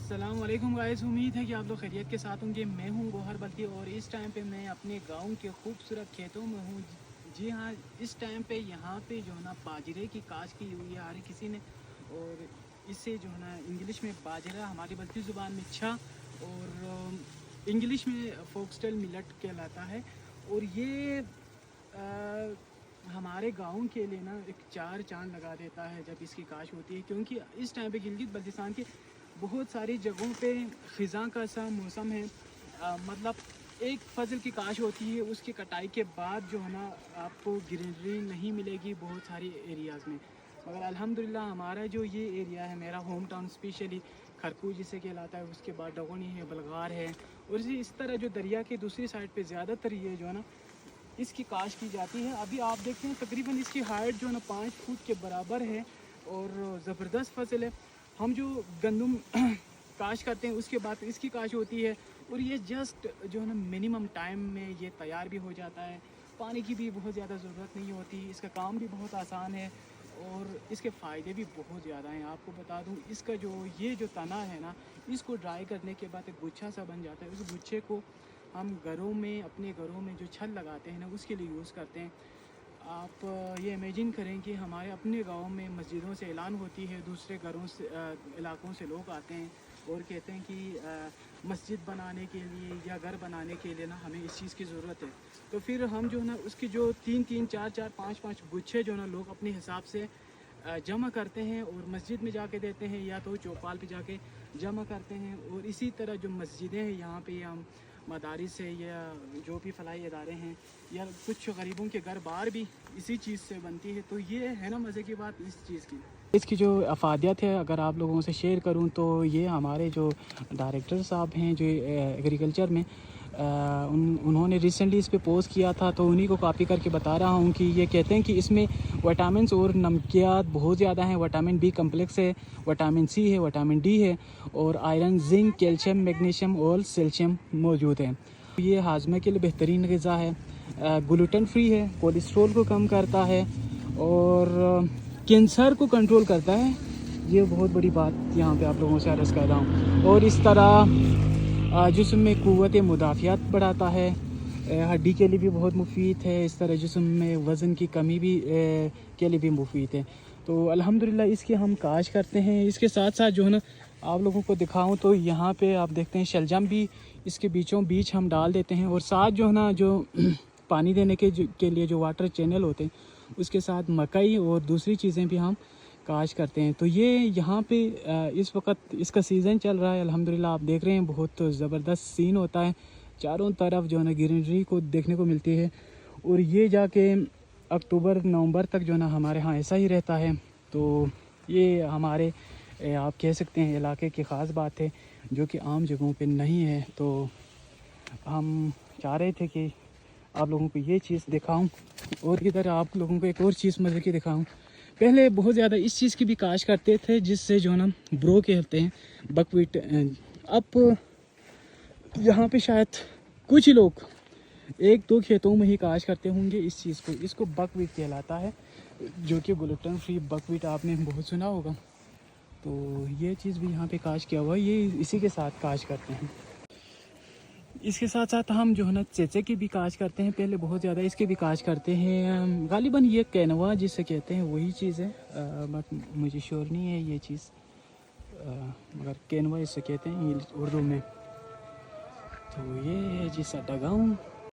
अस्सलाम वालेकुम गाइस, उम्मीद है कि आप लोग खैरियत के साथ होंगे। मैं हूं गोहर बल्ती और इस टाइम पे मैं अपने गांव के खूबसूरत खेतों में हूं। जी हाँ, इस टाइम पे यहाँ पे जो है ना बाजरे की काश की हुई है हर किसी ने, और इसे जो है ना इंग्लिश में बाजरा, हमारी बल्ती ज़ुबान में छा और इंग्लिश में फोक्सटेल मिलट कहलाता है। और ये हमारे गांव के लिए ना एक चार चांद लगा देता है जब इसकी काश होती है, क्योंकि इस टाइम पे गिलगित बल्तिस्तान के बहुत सारी जगहों पे ख़िज़ां का सा मौसम है। मतलब एक फसल की काश होती है, उसकी कटाई के बाद जो है ना आपको ग्रीनरी नहीं मिलेगी बहुत सारी एरियाज़ में। मगर अल्हम्दुलिल्लाह हमारा जो ये एरिया है, मेरा होम टाउन स्पेशली खरकू जिसे कहलाता है, उसके बाद डगोनी है, बलगार है, और इस तरह जो दरिया के दूसरी साइड पे ज़्यादातर ये जो है ना इसकी काश की जाती है। अभी आप देखते हैं तकरीबन इसकी हाइट जो है ना 5 फुट के बराबर है और ज़बरदस्त फसल है। हम जो गंदम काश करते हैं उसके बाद इसकी काश होती है, और ये जस्ट जो है ना मिनिमम टाइम में ये तैयार भी हो जाता है। पानी की भी बहुत ज़्यादा ज़रूरत नहीं होती, इसका काम भी बहुत आसान है और इसके फ़ायदे भी बहुत ज़्यादा हैं। आपको बता दूं, इसका जो ये जो तना है ना, इसको ड्राई करने के बाद एक गुच्छा सा बन जाता है। उस गुच्छे को हम घरों में, अपने घरों में जो छत लगाते हैं ना, उसके लिए यूज़ करते हैं। आप ये इमेजिन करें कि हमारे अपने गांव में मस्जिदों से ऐलान होती है, दूसरे घरों से इलाकों से लोग आते हैं और कहते हैं कि मस्जिद बनाने के लिए या घर बनाने के लिए ना हमें इस चीज़ की ज़रूरत है। तो फिर हम जो है ना उसकी जो 3-3, 4-4, 5-5 गुच्छे जो ना लोग अपने हिसाब से जमा करते हैं और मस्जिद में जाके देते हैं, या तो चौपाल पे जाके जमा करते हैं। और इसी तरह जो मस्जिदें हैं यहाँ पे, हम मदारिस है या जो भी फलाई इदारे हैं, या कुछ गरीबों के घर बार भी इसी चीज़ से बनती है। तो ये है ना मज़े की बात इस चीज़ की। इसकी जो अफादियत है अगर आप लोगों से शेयर करूं तो ये हमारे जो डायरेक्टर साहब हैं जो एग्रीकल्चर में, उन्होंने रिसेंटली इस पे पोस्ट किया था, तो उन्हीं को कॉपी करके बता रहा हूँ कि ये कहते हैं कि इसमें विटामिन्स और नमकियात बहुत ज़्यादा हैं। विटामिन बी कम्प्लेक्स है, विटामिन सी है, विटामिन डी है, और आयरन, जिंक, कैल्शियम, मैग्नीशियम और सेल्शियम मौजूद है। ये हाजमे के लिए बेहतरीन ग़िज़ा है, ग्लूटेन फ्री है, कोलेस्ट्रॉल को कम करता है और कैंसर को कंट्रोल करता है। ये बहुत बड़ी बात यहाँ पे आप लोगों से अर्ज़ कर रहा हूँ। और इस तरह जिस्म में क़ुव्वत मुदाफ़ियत बढ़ाता है, हड्डी के लिए भी बहुत मुफीद है। इस तरह जिस्म में वज़न की कमी भी के लिए भी मुफीद है। तो अल्हम्दुलिल्लाह इसकी हम काश करते हैं। इसके साथ साथ जो है ना आप लोगों को दिखाऊं तो यहाँ पे आप देखते हैं शलजम भी इसके बीचों बीच हम डाल देते हैं, और साथ जो है ना जो पानी देने के लिए जो वाटर चैनल होते हैं उसके साथ मकई और दूसरी चीज़ें भी हम काश करते हैं। तो ये यहाँ पे इस वक्त इसका सीज़न चल रहा है। अल्हम्दुलिल्लाह आप देख रहे हैं बहुत ज़बरदस्त सीन होता है, चारों तरफ जो है ना ग्रीनरी को देखने को मिलती है। और ये जाके अक्टूबर नवंबर तक जो है ना हमारे यहाँ ऐसा ही रहता है। तो ये हमारे आप कह सकते हैं इलाके की ख़ास बात है जो कि आम जगहों पे नहीं है। तो हम चाह रहे थे कि आप लोगों को ये चीज़ दिखाऊं, और इधर आप लोगों को एक और चीज़ मज़े की दिखाऊं। पहले बहुत ज़्यादा इस चीज़ की भी काश करते थे जिससे जो है ना ब्रो कहते हैं, बकवीट। अब यहाँ पे शायद कुछ ही लोग 1-2 खेतों में ही काश करते होंगे इस चीज़ को। इसको बकवीट कहलाता है, जो कि ग्लूटेन फ्री बकवीट आपने बहुत सुना होगा। तो ये चीज़ भी यहाँ पे काश किया हुआ है, ये इसी के साथ काश करते हैं। इसके साथ साथ हम जो है ना चेचे की भी काश करते हैं, पहले बहुत ज़्यादा इसके भी काश करते हैं। गालिबन ये कैनवा जिसे कहते हैं वही चीज़ है, बट मुझे श्योर नहीं है ये चीज़, मगर कैनवा इसे कहते हैं उर्दू में। तो ये है जी साडा गाँव।